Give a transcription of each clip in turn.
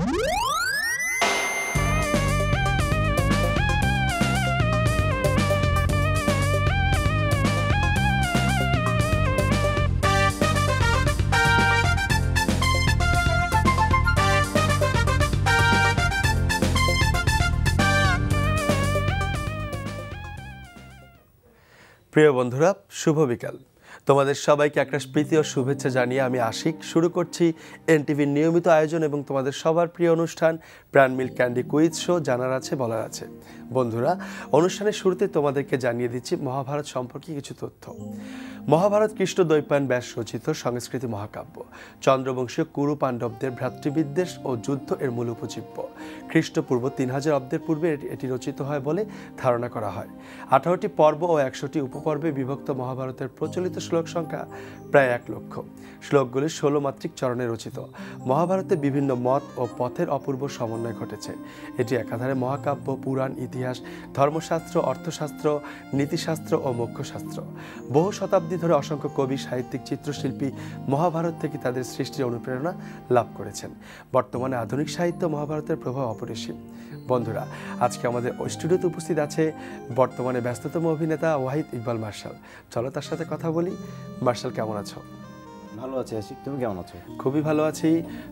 প্রিয় বন্ধুরা, শুভ বিকাল। তোমাদের সবাইকে একটা প্রীতি ও শুভেচ্ছা জানিয়ে আমি আশিক শুরু করছি এনটিভির নিয়মিত আয়োজন এবং তোমাদের সবার প্রিয় অনুষ্ঠান প্রাণ মিল্ক ক্যান্ডি কুইজ শো জানার আছে বলার আছে। বন্ধুরা, অনুষ্ঠানের শুরুতে তোমাদেরকে জানিয়ে দিচ্ছি মহাভারত সম্পর্কে কিছু তথ্য। মহাভারত কৃষ্ণ দ্বৈপায়ন ব্যাস রচিত সংস্কৃতি মহাকাব্য। চন্দ্রবংশীয় কুরু পাণ্ডবদের ভ্রাতৃবিদ্বেষ ও যুদ্ধ এর মূল উপজীব্য। খ্রিস্টপূর্ব 3000 অব্দের পূর্বে এটি রচিত হয় বলে ধারণা করা হয়। 18টি পর্ব ও 100টি উপপর্বে বিভক্ত মহাভারতের প্রচলিত শ্লোক সংখ্যা প্রায় 1 লক্ষ। শ্লোকগুলি 16 মাত্রিক চরণে রচিত। মহাভারতে বিভিন্ন মত ও পথের অপূর্ব সমন্বয় ঘটেছে। এটি একাধারে মহাকাব্য, পুরাণ, ইতিহাস, ধর্মশাস্ত্র, অর্থশাস্ত্র, নীতিশাস্ত্র ও মোক্ষশাস্ত্র। বহু শতাব্দী ধরে অসংখ্য কবি, সাহিত্যিক, চিত্রশিল্পী মহাভারত থেকে তাদের সৃষ্টির অনুপ্রেরণা লাভ করেছেন। বর্তমানে আধুনিক সাহিত্য মহাভারতের প্রভাব অপরিসীম। বন্ধুরা, আজকে আমাদের স্টুডিওতে উপস্থিত আছে বর্তমানে ব্যস্ততম অভিনেতা ওয়াহিদ ইকবাল মার্শাল। চলো তার সাথে কথা বলি। মার্শাল, কেমন আছো? ভালো আছি আশিক, তুমি কেমন আছো? খুবই ভালো আছি।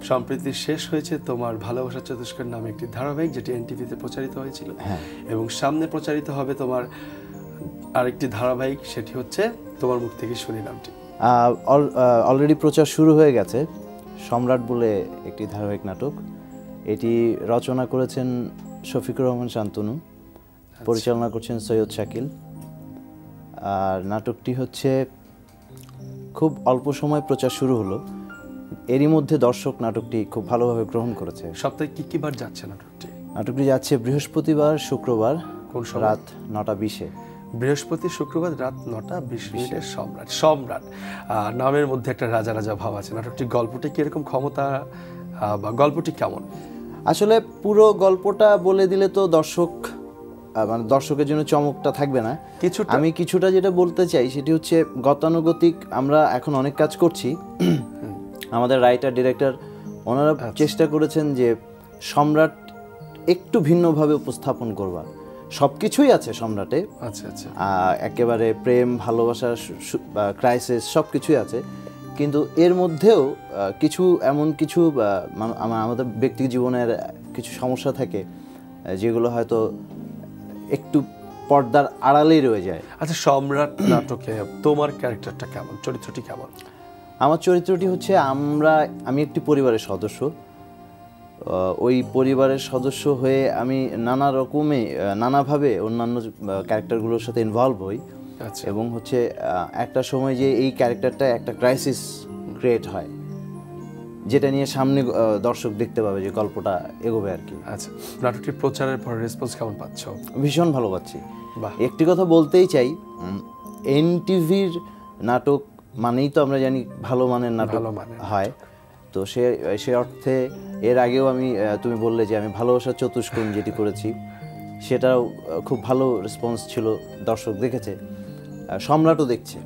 সম্প্রতি শেষ হয়েছে তোমার ভালোবাসা চতুষ্কোণ নামে একটি ধারাবাহিক, যেটি এনটিভিতে প্রচারিত হয়েছিল, এবং সামনে প্রচারিত হবে তোমার আরেকটি ধারাবাহিক, সেটি হচ্ছে তোমার মুখ থেকে শুনি নামটি। অলরেডি প্রচার শুরু হয়ে গেছে। সম্রাট বলে একটি ধারাবাহিক নাটক। এটি রচনা করেছেন শফিকুর রহমান শান্তনু, পরিচালনা করছেন সৈয়দ শাকিল। আর নাটকটি হচ্ছে খুব অল্প সময় প্রচার শুরু হলো, এরই মধ্যে দর্শক নাটকটি খুব ভালোভাবে গ্রহণ করেছে। সপ্তাহে কি বার যাচ্ছে নাটকটি? নাটকটি যাচ্ছে বৃহস্পতিবার, শুক্রবার রাত 9:20-এ। বৃহস্পতি শুক্রবার রাত 9:20 সম্রাট। সম্রাট নামের মধ্যে একটা রাজা রাজা ভাব আছে। নাটকটির গল্পটি কিরকম, ক্ষমতা বা গল্পটি কেমন? আসলে পুরো গল্পটা বলে দিলে তো দর্শকের জন্য চমকটা থাকবে না। আমি কিছুটা যেটা বলতে চাই সেটি হচ্ছে গতানুগতিক আমরা এখন অনেক কাজ করছি। আমাদের রাইটার, ডিরেক্টর ওনারা চেষ্টা করেছেন যে সম্রাট একটু ভিন্নভাবে উপস্থাপন করবার। সবকিছুই আছে সম্রাটে। আচ্ছা আচ্ছা, একেবারে প্রেম, ভালোবাসা, ক্রাইসিস সবকিছুই আছে, কিন্তু এর মধ্যেও এমন কিছু আমাদের ব্যক্তি জীবনের কিছু সমস্যা থাকে যেগুলো হয়তো একটু পর্দার আড়ালেই রয়ে যায়। আচ্ছা, সম্রাট নাটকে তোমার ক্যারেক্টারটা কেমন, চরিত্রটি কেমন? আমার চরিত্রটি হচ্ছে আমি একটি পরিবারের সদস্য। ওই পরিবারের সদস্য হয়ে আমি নানাভাবে অন্যান্য ক্যারেক্টারগুলোর সাথে ইনভলভ হই। এবং হচ্ছে একটা সময় যে এই ক্যারেক্টারটা একটা ক্রাইসিস ক্রিয়েট হয়, যেটা নিয়ে সামনে দর্শক দেখতে পাবে যে গল্পটা এগোবে আর কি। আচ্ছা, নাটকটি প্রচারের পর রেসপন্স কেমন পাচ্ছ? ভীষণ ভালো পাচ্ছি। একটি কথা বলতেই চাই, এনটিভির নাটক মানেই তো আমরা জানি ভালো মানের নাটক হয়। তো সে অর্থে এর আগেও তুমি বললে যে আমি ভালোবাসা চতুষ্কোণ যেটি করেছি, সেটাও খুব ভালো রেসপন্স ছিল, দর্শক দেখেছে, সম্রাটও দেখছে।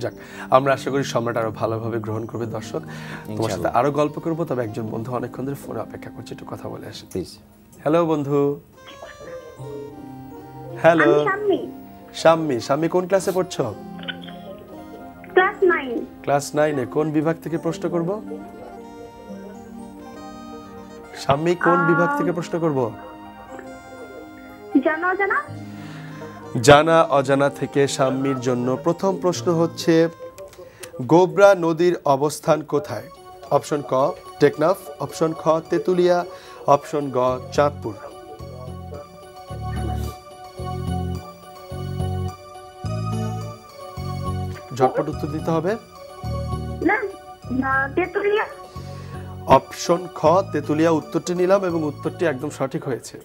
যাক, আমরা আশা করি সম্রাট আরো ভালোভাবে গ্রহণ করবে দর্শক। তোমার সাথে আরো গল্প করবো, তবে একজন বন্ধু অনেকক্ষণ ধরে ফোনে অপেক্ষা করছে, একটু কথা বলে আসি প্লিজ। হ্যালো বন্ধু। হ্যালো শাম্মী, কোন ক্লাসে পড়ছো? ক্লাস 9-এ। কোন বিভাগ থেকে প্রশ্ন করব? শাম্মী, কোন বিভাগ থেকে প্রশ্ন করব? জানা অজানা থেকে শাম্মীর জন্য প্রথম প্রশ্ন হচ্ছে, গোবরা নদীর অবস্থান কোথায়? অপশন ক টেকনাফ, অপশন খ তেতুলিয়া, অপশন গ চাঁদপুর। ঝটপট উত্তর দিতে হবে। অপশন খ তেতুলিয়া উত্তরটি নিলাম এবং উত্তরটি একদম সঠিক হয়েছে।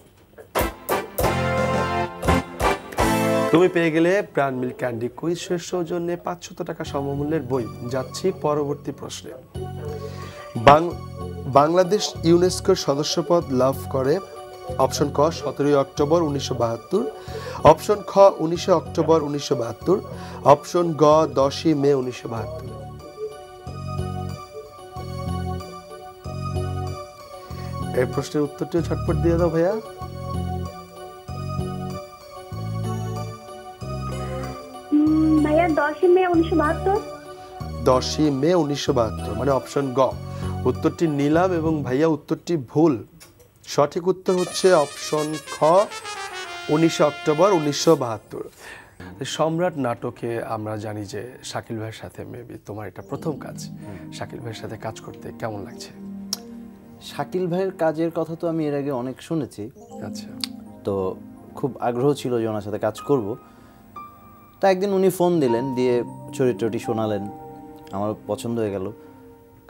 তুমি পেয়ে গেলে প্রাণ মিল্ক ক্যান্ডি কুইজ শোর সৌজন্যে 500 টাকা সমমূল্যের বই। যাচ্ছি পরবর্তী প্রশ্নে। বাংলাদেশ ইউনেস্কোর সদস্যপদ লাভ করে। অপশন ক 17 অক্টোবর 1972, অপশন খ 19 অক্টোবর 1972, অপশন গ 10 মে 1972। এই প্রশ্নের উত্তরটিও ঝটপট দিয়ে দাও ভাইয়া। ভাইয়া 10 মে 1972। 10 মে 1972, মানে অপশন গ। উত্তরটি নিলাম এবং ভাইয়া উত্তরটি ভুল। সঠিক উত্তর হচ্ছে অপশন খ, 19 অক্টোবর 1972। সম্রাট নাটকে আমরা জানি যে শাকিল ভাইয়ের সাথে মেবি তোমার এটা প্রথম কাজ। শাকিল ভাইয়ের সাথে কাজ করতে কেমন লাগছে? শাকিল ভাইয়ের কাজের কথা তো আমি এর আগে অনেক শুনেছি, আচ্ছা, তো খুব আগ্রহ ছিল যে ওনার সাথে কাজ করব। তো একদিন উনি ফোন দিলেন, দিয়ে চরিত্রটি শোনালেন, আমার পছন্দ হয়ে গেল,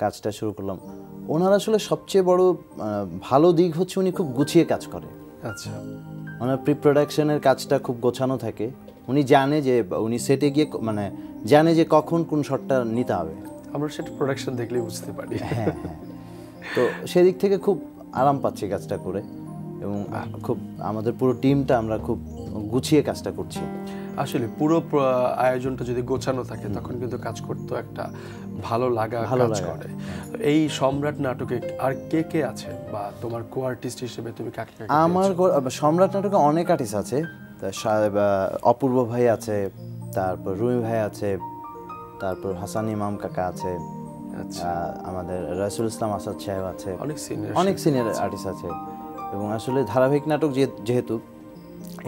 কাজটা শুরু করলাম। ওনার আসলে সবচেয়ে বড় ভালো দিক হচ্ছে উনি খুব গুছিয়ে কাজ করে। আচ্ছা, ওনার প্রি প্রোডাকশনের কাজটা খুব গোছানো থাকে। উনি জানে যে উনি সেটে গিয়ে মানে জানে যে কখন কোন শটটা নিতে হবে। আমরা সেটা প্রোডাকশন দেখলেই বুঝতে পারি। হ্যাঁ, তো সেদিক থেকে খুব আরাম পাচ্ছি কাজটা করে, এবং খুব আমাদের পুরো টিমটা আমরা খুব গুছিয়ে কাজটা করছি। আসলে পুরো আয়োজনটা যদি গোছানো থাকে তখন কিন্তু কাজ করতে একটা ভালো লাগা কাজ করে। এই সম্রাট নাটকে আর কে কে আছে, বা তোমার কো আর্টিস্ট হিসেবে তুমি কাকে কাকে? আমার সম্রাট নাটকে অনেক আর্টিস্ট আছে। অপূর্ব ভাই আছে, তারপর রুমি ভাই আছে, তারপর হাসান ইমাম কাকা আছে, আমাদের রাসুল ইসলাম আসাদ সাহেব আছে, অনেক সিনিয়র আর্টিস্ট আছে। এবং আসলে ধারাবাহিক নাটক যেহেতু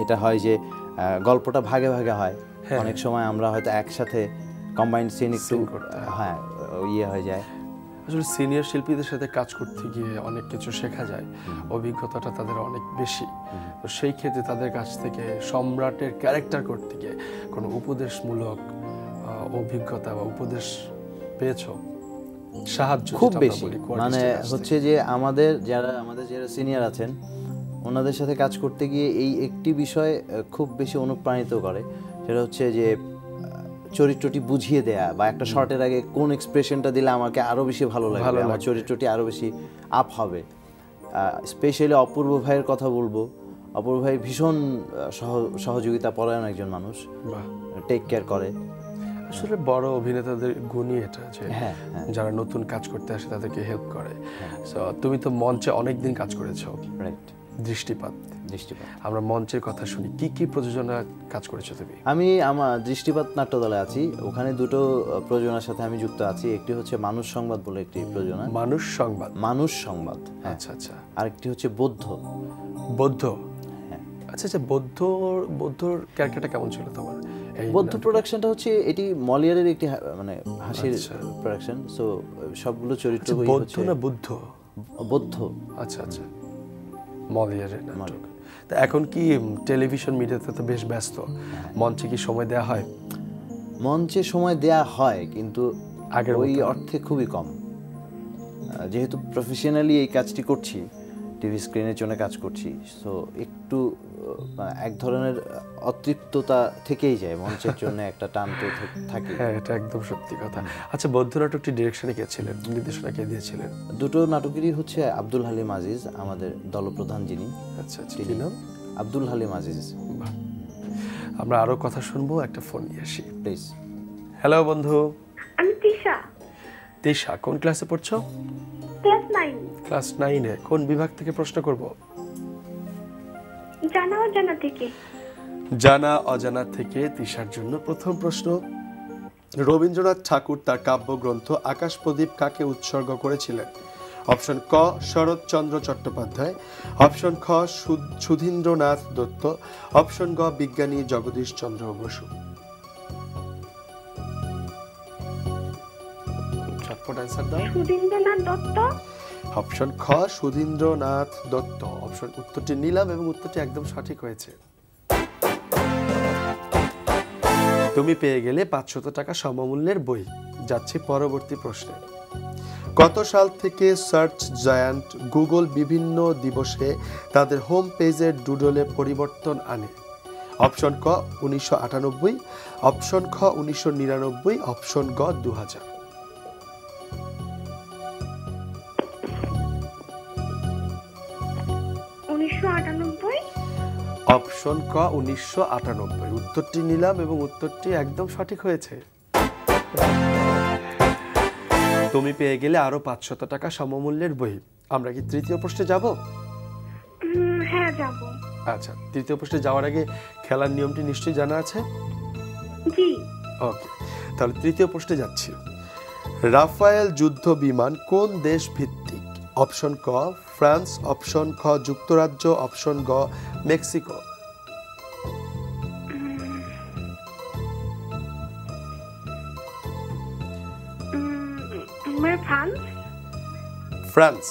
এটা হয় যে গল্পটা ভাগে ভাগে হয়, অনেক সময় আমরা হয়তো একসাথে কম্বাইন্ড সিন একটু হ্যাঁ ইয়ে হয়ে যায়। আসলে সিনিয়র শিল্পীদের সাথে কাজ করতে গিয়ে অনেক কিছু শেখা যায়, অভিজ্ঞতাটা তাদের অনেক বেশি। তো সেই ক্ষেত্রে তাদের কাছ থেকে সম্রাটের ক্যারেক্টার করতে গিয়ে কোনো উপদেশমূলক অভিজ্ঞতা বা উপদেশ পেয়েছো, সাহায্য? খুব বেশি, মানে হচ্ছে যে আমাদের যারা সিনিয়র আছেন ওনাদের সাথে কাজ করতে গিয়ে এই একটি বিষয় খুব বেশি অনুপ্রাণিত করে, সেটা হচ্ছে যে চরিত্রটি বুঝিয়ে দেয়া, বা একটা শর্টের আগে কোন এক্সপ্রেশনটা দিলে আমাকে আরো বেশি ভালো লাগবে, আমার চরিত্রটি আরো বেশি আপ হবে। স্পেশালি অপূর্ব ভাইয়ের কথা বলবো। অপূর্ব ভাই ভীষণ সহযোগিতা পরায়ণ একজন মানুষ, টেক কেয়ার করে। আসলে বড় অভিনেতাদের গুণই এটা, যে যারা নতুন কাজ করতে আসে তাদেরকে হেল্প করে। সো তুমি তো মঞ্চে অনেকদিন কাজ করেছো, রাইট? দৃষ্টিপাত, আমরা মঞ্চের কথা শুনি, কি কি প্রযোজনা কাজ করেছো তুমি? আমি আমার দৃষ্টিপাত নাট্যদলে আছি, ওখানে দুটো প্রযোজনার সাথে আমি যুক্ত আছি। একটি হচ্ছে মানুষ সংবাদ বলে একটি প্রযোজনা। মানুষ সংবাদ, আচ্ছা আচ্ছা। আরেকটি হচ্ছে বৌদ্ধ। আচ্ছা আচ্ছা, বৌদ্ধর ক্যারেক্টারটা কেমন ছিল তোমার? বৌদ্ধ প্রোডাকশনটা হচ্ছে এটি মলিয়ারের একটি মানে হাসির প্রোডাকশন। সো সবগুলো চরিত্র বৌদ্ধ না বৌদ্ধ। আচ্ছা আচ্ছা, মলিয়ারের নাটক। তা এখন কি টেলিভিশন মিডিয়াতে তো বেশ ব্যস্ত, মঞ্চে কি সময় দেয়া হয়? মঞ্চে সময় দেয়া হয়, কিন্তু ওই অর্থে খুবই কম। যেহেতু প্রফেশনালি এই কাজটি করছি, টিভি স্ক্রিনের জন্য কাজ করছি, সো একটু এক ধরনের অতৃপ্ততা থেকেই যায়, মঞ্চের জন্য একটা টান তো থাকে। হ্যাঁ, এটা একদম সত্যি কথা। আচ্ছা, বৌদ্ধ নাটকটি ডিরেকশনে কে ছিলেন, নির্দেশনা কে দিয়েছিলেন? দুটো নাটকেরই হচ্ছে আব্দুল হালিম আজিজ, আমাদের দলপ্রধান যিনি। আচ্ছা আচ্ছা, কি নাম? আব্দুল হালিম আজিজ। আমরা আরো কথা শুনবো, একটা ফোন নিয়ে আসি প্লিজ। হ্যালো বন্ধু। আমি তিশা। তিশা, কোন ক্লাসে পড়ছো? ক্লাস 9। ক্লাস 9-এ। কোন বিভাগ থেকে প্রশ্ন করব? জানা অজানা থেকে। জানা অজানা থেকে তিশার জন্য প্রথম প্রশ্ন। রবীন্দ্রনাথ ঠাকুর তার কাব্যগ্রন্থ আকাশ প্রদীপ কাকে উৎসর্গ করেছিলেন? অপশন ক শরৎচন্দ্র চট্টোপাধ্যায়, অপশন খ সুধীন্দ্রনাথ দত্ত, অপশন গ বিজ্ঞানী জগদীশ চন্দ্র বসু। চটপট অ্যান্সার দাও। সুধীন্দ্রনাথ দত্ত। অপশন খ সুধীন্দ্রনাথ দত্ত। অপশন উত্তরটি নিলাম এবং উত্তরটি একদম সঠিক হয়েছে। তুমি পেয়ে গেলে 500 টাকা সমমূল্যের বই। যাচ্ছে পরবর্তী প্রশ্নে। কত সাল থেকে সার্চ জায়ান্ট গুগল বিভিন্ন দিবসে তাদের হোম পেজের ডুডলে পরিবর্তন আনে? অপশন ক 1998, অপশন খ 1999, অপশন গ 2000। অপশন ক 1998। উত্তরটি নিলাম এবং উত্তরটি একদম সঠিক হয়েছে। তুমি পেয়ে গেলে আরো 500 টাকা সমমূল্যের বই। আমরা কি তৃতীয় প্রশ্নে যাব? হ্যাঁ যাব। আচ্ছা, তৃতীয় প্রশ্নে যাওয়ার আগে খেলার নিয়মটি নিশ্চয়ই জানা আছে। জি। ওকে, তাহলে তৃতীয় প্রশ্নে যাচ্ছি। রাফায়েল যুদ্ধ বিমান কোন দেশ ভিত্তিক? অপশন ক ফ্রান্স, অপশন খ যুক্তরাজ্য, অপশন গ মেক্সিকো। ফ্রান্স। ফ্রান্স,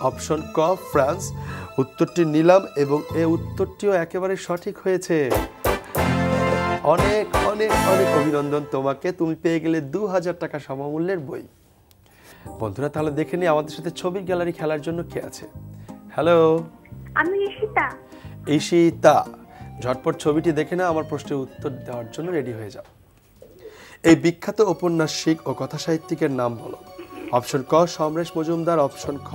অপশন ক ফ্রান্স উত্তরটি নিলাম এবং এই উত্তরটিও একেবারে সঠিক হয়েছে। অনেক অনেক অনেক অভিনন্দন তোমাকে, তুমি পেয়ে গেলে 2000 টাকা সমমূল্যের বই। বন্ধুরা, তাহলে দেখে নিই আমাদের সাথে ছবির গ্যালারি খেলার জন্য কে আছে। হ্যালো, আমি ঈশিতা। ঈশিতা, ঝটপট ছবিটি দেখে না, আমার প্রশ্নের উত্তর দেওয়ার জন্য রেডি হয়ে যাও। এই বিখ্যাত ঔপন্যাসিক ও কথাসাহিত্যিকের নাম বলো। অপশন ক সমরেশ মজুমদার, অপশন খ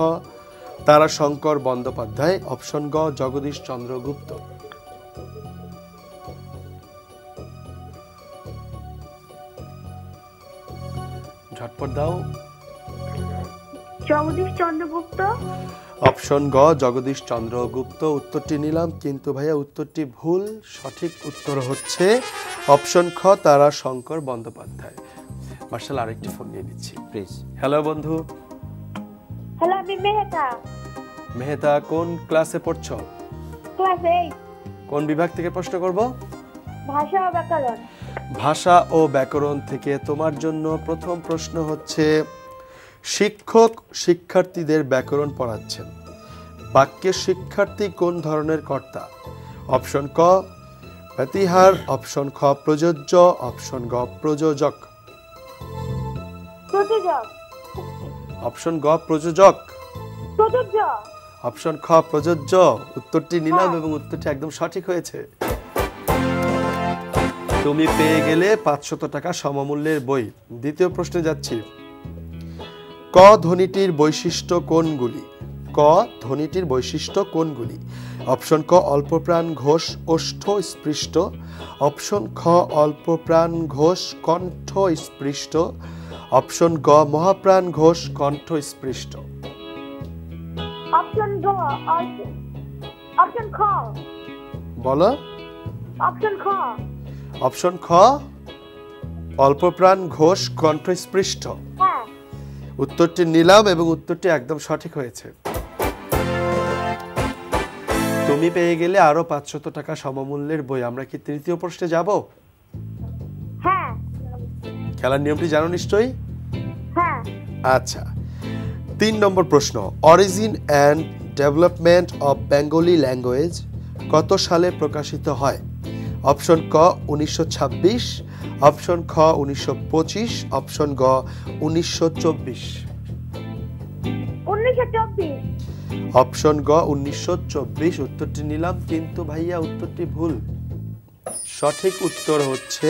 তারাশঙ্কর বন্দ্যোপাধ্যায়, অপশন গ জগদীশ চন্দ্র গুপ্ত। ঝটপট দাও। জগদীশ চন্দ্রগুপ্ত। অপশন গ জগদীশ চন্দ্র গুপ্ত উত্তরটি নিলাম, কিন্তু ভাইয়া উত্তরটি ভুল। সঠিক উত্তর হচ্ছে অপশন খ তারাশঙ্কর বন্দ্যোপাধ্যায়। মার্শাল, আরেকটি ফোন নিয়ে নিচ্ছি প্লিজ। হ্যালো বন্ধু। হ্যালো, আমি মেহেতা। মেহেতা, কোন ক্লাসে পড়ছো? ক্লাস 8। কোন বিভাগ থেকে প্রশ্ন করব? ভাষা ও ব্যাকরণ। ভাষা ও ব্যাকরণ থেকে তোমার জন্য প্রথম প্রশ্ন হচ্ছে, শিক্ষক শিক্ষার্থীদের ব্যাকরণ পড়াচ্ছেন, বাক্যের শিক্ষার্থী কোন ধরনের কর্তা? অপশন ক প্রতিহার, অপশন খ প্রযোজ্য, অপশন গ প্রযোজক। প্রযোজক। অপশন গ প্রযোজক, প্রযোজ্য। অপশন খ প্রযোজ্য উত্তরটি নিলাম এবং উত্তরটি একদম সঠিক হয়েছে। তুমি পেয়ে গেলে 500 টাকা সমমূল্যের বই। দ্বিতীয় প্রশ্নে যাচ্ছি। ক ধ্বনিটির বৈশিষ্ট্য কোনগুলি? ক ধ্বনিটির বৈশিষ্ট্য কোনগুলি? অপশন ক অল্পপ্রাণ ঘোষ ওষ্ঠ স্পৃষ্ট, অপশন খ অল্পপ্রাণ ঘোষ কণ্ঠ স্পৃষ্ট, অপশন গ মহাপ্রাণ ঘোষ কণ্ঠ স্পৃষ্ট। অপশন গ। অপশন খ। বলো। অপশন খ। অপশন খ অল্পপ্রাণ ঘোষ কণ্ঠ স্পৃষ্ট। হ্যাঁ। উত্তরটি নিলাম এবং উত্তরটি একদম সঠিক হয়েছে। তুমি পেয়ে গেলে আরো 500 টাকা সমমূল্যের বই। আমরা কি তৃতীয় প্রশ্নে যাব? হ্যাঁ। খেলার নিয়মটি জানো নিশ্চয়ই। হ্যাঁ। আচ্ছা, 3 নম্বর প্রশ্ন। Origin and development of Bengali language কত সালে প্রকাশিত হয়? অপশন ক 1926, অপশন খ 1925, অপশন গ 1924। 1924। অপশন গ 1924 উত্তরটি নিলাম, কিন্তু ভাইয়া উত্তরটি ভুল। সঠিক উত্তর হচ্ছে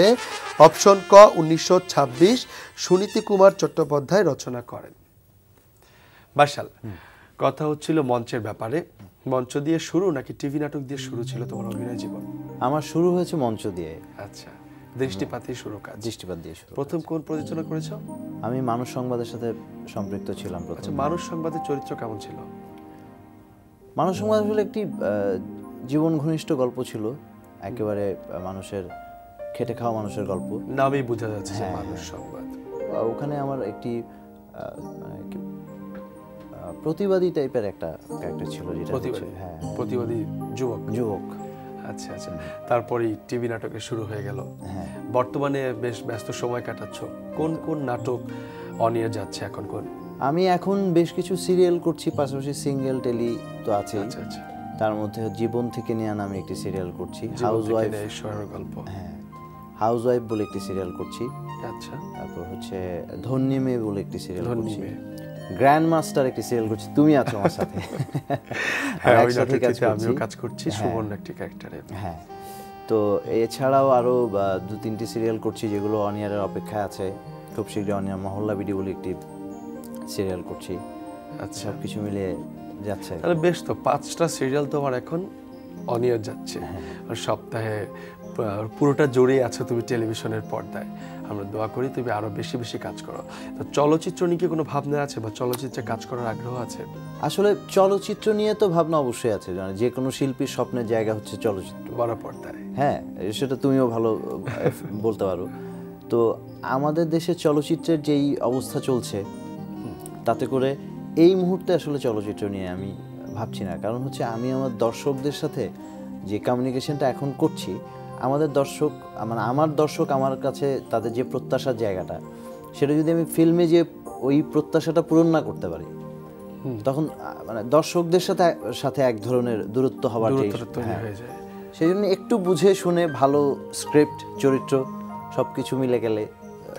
অপশন ক 1926, সুনীতি কুমার চট্টোপাধ্যায় রচনা করেন। মার্শাল, কথা হচ্ছিল মঞ্চের ব্যাপারে। মঞ্চ দিয়ে শুরু নাকি টিভি নাটক দিয়ে শুরু ছিল তোমার অভিনয় জীবন? আমার শুরু হয়েছে মঞ্চ দিয়ে। আচ্ছা, দৃষ্টিপাতই শুরু কাজ। দৃষ্টিপাত দিয়ে শুরু। প্রথম কোন প্রযোজনা করেছো? আমি মানুষ সংবাদের সাথে সম্পৃক্ত ছিলাম প্রথম। আচ্ছা, মানুষ সংবাদের চরিত্র কেমন ছিল? মানুষ সংবাদ আসলে একটি জীবন ঘনিষ্ঠ গল্প ছিল, একেবারে মানুষের খেটে খাওয়া মানুষের গল্প। নামেই বোঝা যাচ্ছে যে মানুষ সংবাদ। ওখানে আমার একটি মানে কি, প্রতিবাদী টাইপের একটা ক্যারেক্টার ছিল, যেটা প্রতিবাদী, হ্যাঁ প্রতিবাদী যুবক। যুবক। আচ্ছা আচ্ছা, তারপরেই টিভি নাটকে শুরু হয়ে গেল। হ্যাঁ, বর্তমানে বেশ ব্যস্ত সময় কাটাচ্ছ। কোন কোন নাটক অন এয়ার যাচ্ছে এখন? কোন? আমি এখন বেশ কিছু সিরিয়াল করছি, পাশাপাশি সিঙ্গেল টেলি তো আছে। আচ্ছা আচ্ছা, তার মধ্যে জীবন থেকে নিয়ে নামে একটি সিরিয়াল করছি, জীবন হাউস থেকে ওয়াইফ। নেয় ঈশ্বরের গল্প। হ্যাঁ, হাউস ওয়াইফ বলে একটি সিরিয়াল করছি। আচ্ছা, তারপর হচ্ছে ধন্যী মেয়ে বলে একটি সিরিয়াল ধন্যী করছি। মেয়ে। গ্র্যান্ড মাস্টার একটি সিরিয়াল করছি, তুমি আছো আমার সাথে। হ্যাঁ, ওই একসাথে কাজ নাটকটিতে আমিও করছি। কাজ করছি, সুবর্ণ একটি ক্যারেক্টারে। হ্যাঁ, তো এছাড়াও আরো 2-3টি সিরিয়াল করছি যেগুলো অন ইয়ারের অপেক্ষায় আছে। খুব শীঘ্রই অন ইয়ার মহল্লা বিডি বলে একটি সিরিয়াল করছি। আচ্ছা, সব কিছু মিলিয়ে যাচ্ছে। তাহলে বেশ তো, 5টা সিরিয়াল তোমার এখন অন এয়ার যাচ্ছে। আর সপ্তাহে পুরোটা জুড়েই আছো তুমি টেলিভিশনের পর্দায়। আমরা দোয়া করি তুমি আরো বেশি বেশি কাজ করো। তো চলচ্চিত্র নিয়ে কি কোনো ভাবনা আছে বা চলচ্চিত্রে কাজ করার আগ্রহ আছে? আসলে চলচ্চিত্র নিয়ে তো ভাবনা অবশ্যই আছে, মানে যে কোনো শিল্পীর স্বপ্নের জায়গা হচ্ছে চলচ্চিত্র। বড় পর্দায় হ্যাঁ, সেটা তুমিও ভালো বলতে পারো। তো আমাদের দেশে চলচ্চিত্রের যেই অবস্থা চলছে, তাতে করে এই মুহূর্তে আসলে চলচ্চিত্র নিয়ে আমি ভাবছি না। কারণ হচ্ছে আমি আমার দর্শকদের সাথে যে কমিউনিকেশনটা এখন করছি, আমাদের দর্শক মানে আমার দর্শক আমার কাছে তাদের যে প্রত্যাশার জায়গাটা, সেটা যদি আমি ফিল্মে যে ওই প্রত্যাশাটা পূরণ না করতে পারি, তখন মানে দর্শকদের সাথে সাথে এক ধরনের দূরত্ব হওয়ার হয়ে যায়। সেই জন্য একটু বুঝে শুনে ভালো স্ক্রিপ্ট, চরিত্র সবকিছু মিলে গেলে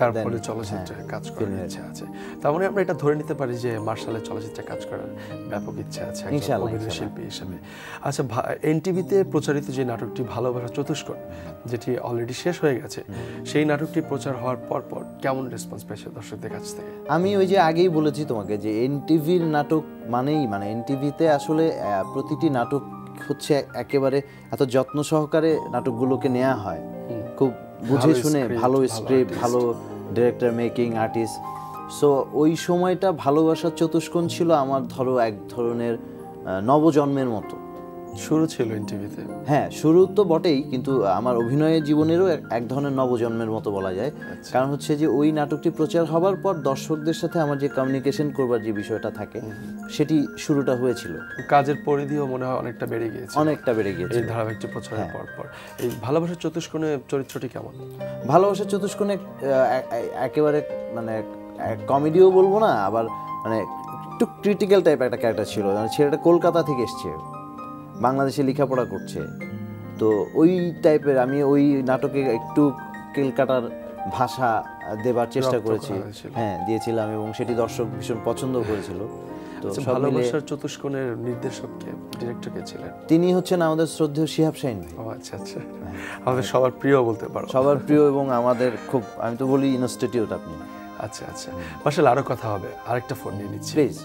তারপরে চলচ্চিত্রে কাজ করার ইচ্ছা আছে। তার মানে আমরা এটা ধরে নিতে পারি যে মার্শালের চলচ্চিত্রে কাজ করার ব্যাপক ইচ্ছা আছে অভিনয় শিল্পী হিসেবে। আচ্ছা, এনটিভিতে প্রচারিত যে নাটকটি ভালোবাসা চতুষ্কোণ, যেটি অলরেডি শেষ হয়ে গেছে, সেই নাটকটি প্রচার হওয়ার পর কেমন রেসপন্স পেয়েছে দর্শকদের কাছ থেকে? আমি ওই যে আগেই বলেছি তোমাকে যে এনটিভির নাটক মানেই মানে এনটিভিতে আসলে প্রতিটি নাটক হচ্ছে একেবারে এত যত্ন সহকারে নাটকগুলোকে নেওয়া হয়, খুব বুঝে শুনে, ভালো স্ক্রিপ্ট, ভালো ডিরেক্টর, মেকিং আর্টিস্ট। সো ওই সময়টা ভালোবাসার চতুষ্কোণ ছিল আমার ধরো এক ধরনের নবজন্মের মতো শুরু ছিল এনটিভিতে। হ্যাঁ, শুরু তো বটেই, কিন্তু আমার অভিনয়ের জীবনেরও এক ধরনের নবজন্মের মতো বলা যায়। কারণ হচ্ছে যে ওই নাটকটি প্রচার হবার পর দর্শকদের সাথে আমার যে কমিউনিকেশন করবার যে বিষয়টা থাকে, সেটি শুরুটা হয়েছিল। কাজের পরিধিও মনে হয় অনেকটা বেড়ে গিয়েছে, এই ধারাবাহিকটি প্রচারের পর। এই ভালোবাসার চতুষ্কোণে চরিত্রটি কেমন? ভালোবাসার চতুষ্কোণে একেবারে মানে কমেডিও বলবো না, আবার মানে একটু ক্রিটিক্যাল টাইপের একটা ক্যারেক্টার ছিল। ছেলেটা কলকাতা থেকে এসছে, বাংলাদেশে লেখাপড়া করছে, তো ওই টাইপের আমি ওই নাটকে একটু কেলকাটার ভাষা দেবার চেষ্টা করেছি। হ্যাঁ, দিয়েছিলাম, এবং সেটি দর্শক ভীষণ পছন্দ করেছিল। তো ভালোবাসার চতুষ্কোণের নির্দেশক কে, ডিরেক্টর কে ছিলেন? তিনি হচ্ছেন আমাদের শ্রদ্ধেয় শিহাব শাহীন ভাই। ও আচ্ছা আচ্ছা, আমাদের সবার প্রিয় বলতে পারো। সবার প্রিয়, এবং আমাদের খুব, আমি তো বলি ইনস্টিটিউট আপনি। আচ্ছা আচ্ছা, মাশাআল্লাহ, আরো কথা হবে। আরেকটা ফোন নিয়ে নিচ্ছি প্লিজ।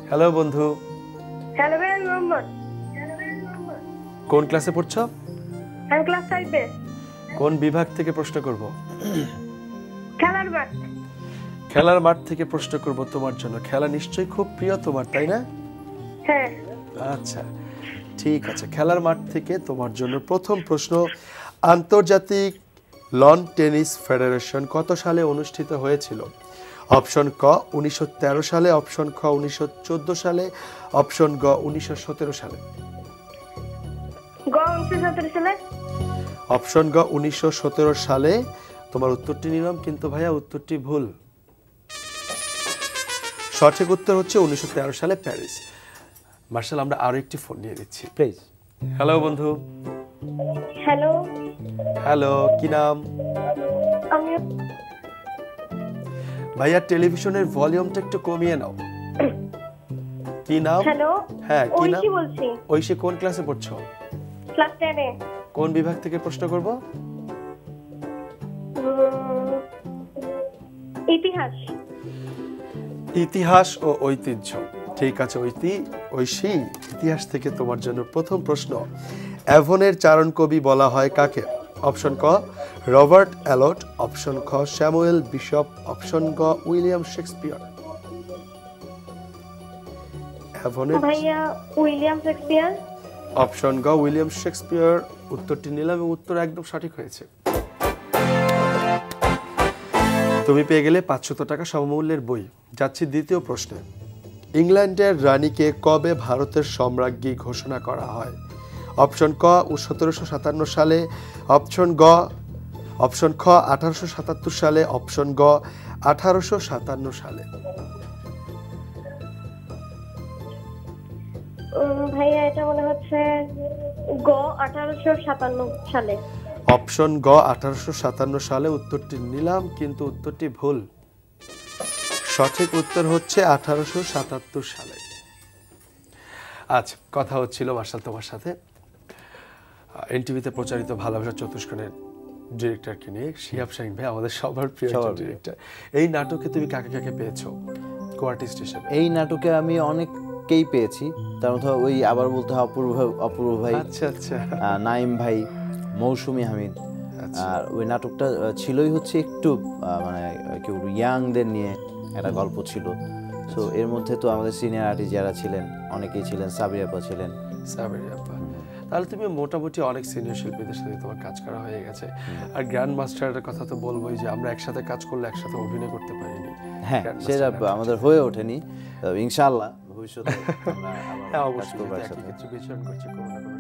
হ্যালো বন্ধু। হ্যালো ভাই, মোহাম্মদ। কোন ক্লাসে পড়ছো? আমি ক্লাস 5 এ। কোন বিভাগ থেকে প্রশ্ন করব? খেলার মাঠ। খেলার মাঠ থেকে প্রশ্ন করব তোমার জন্য। খেলা নিশ্চয়ই খুব প্রিয় তোমার, তাই না? হ্যাঁ। আচ্ছা ঠিক আছে, খেলার মাঠ থেকে তোমার জন্য প্রথম প্রশ্ন। আন্তর্জাতিক লন টেনিস ফেডারেশন কত সালে অনুষ্ঠিত হয়েছিল? অপশন ক 1913 সালে, অপশন খ 1914 সালে, অপশন গ 1917 সালে। গ 1917 সালে। অপশন গ 1917 সালে তোমার উত্তরটি নিলাম, কিন্তু ভাইয়া উত্তরটি ভুল। সঠিক উত্তর হচ্ছে 1913 সালে প্যারিস। মার্শাল, আমরা আরো একটি ফোন নিয়ে নিচ্ছি প্লিজ। হ্যালো বন্ধু। হ্যালো। হ্যালো, কি নাম? আমি ভাইয়া টেলিভিশনের ভলিউমটা একটু কমিয়ে নাও। কি নাম? হ্যালো। হ্যাঁ, কি নাম? ঐশী বলছি। ঐশী, কোন ক্লাসে পড়ছো? ক্লাস 10 এ। কোন বিভাগ থেকে প্রশ্ন করব? ইতিহাস। ইতিহাস ও ঐতিহ্য। ঠিক আছে ঐশী, ইতিহাস থেকে তোমার জন্য প্রথম প্রশ্ন। অ্যাভনের চারণ কবি বলা হয় কাকে? অপশন ক রবার্ট অ্যালট, অপশন খ স্যামুয়েল বিশপ, অপশন গ উইলিয়াম শেক্সপিয়ার। অ্যাভনের ভাইয়া উইলিয়াম শেক্সপিয়ার। অপশন গ উইলিয়াম শেক্সপিয়ার। উত্তরটি নিলাম এবং উত্তর একদম সঠিক হয়েছে। তুমি পেয়ে গেলে 500 টাকা সমমূল্যের বই। যাচ্ছি দ্বিতীয় প্রশ্নে। ইংল্যান্ডের রানীকে কবে ভারতের সম্রাজ্ঞী ঘোষণা করা হয়? অপশন ক 1757 সালে, অপশন খ 1877 সালে, অপশন গ 1857 সালে। ভাইয়া এটা মনে হচ্ছে গ 1857 সালে। অপশন গ 1857 সালে। উত্তরটি নিলাম, কিন্তু উত্তরটি ভুল। সঠিক উত্তর হচ্ছে 1877 সালে। আচ্ছা, কথা হচ্ছিল মার্শাল তোমার সাথে এনটিভিতে প্রচারিত ভালোবাসা চতুষ্কোণের ডিরেক্টরকে নিয়ে। শিহাব শাহীন ভাই আমাদের সবার প্রিয় ডিরেক্টর। এই নাটকে তুমি কাকে কাকে পেয়েছো কো আর্টিস্ট হিসেবে? এই নাটকে আমি অনেককেই পেয়েছি, তার মধ্যে ওই আবার বলতে হয় অপূর্ব ভাই, আচ্ছা আচ্ছা, নাইম ভাই, মৌসুমী হামিদ, আর ওই নাটকটা ছিলই হচ্ছে একটু মানে কি বলবো ইয়াংদের নিয়ে একটা গল্প ছিল। সো এর মধ্যে তো আমাদের সিনিয়র আর্টিস্ট যারা ছিলেন অনেকেই ছিলেন, সাবির আপা ছিলেন। সাবির আপা, তাহলে তুমি মোটামুটি অনেক সিনিয়র শিল্পীদের সাথে তোমার কাজ করা হয়ে গেছে। আর গ্র্যান্ড মাস্টারের কথা তো বলবোই যে আমরা একসাথে কাজ করলে একসাথে অভিনয় করতে পারিনি। হ্যাঁ, Grand সেটা Master আমাদের হয়ে ওঠেনি। ইনশাআল্লাহ ভবিষ্যতে আমরা আবার হ্যাঁ কাজ অবশ্যই করবো একই একসাথে। ক্ষেত্রে বিচরণ করছি কোনো না কোনো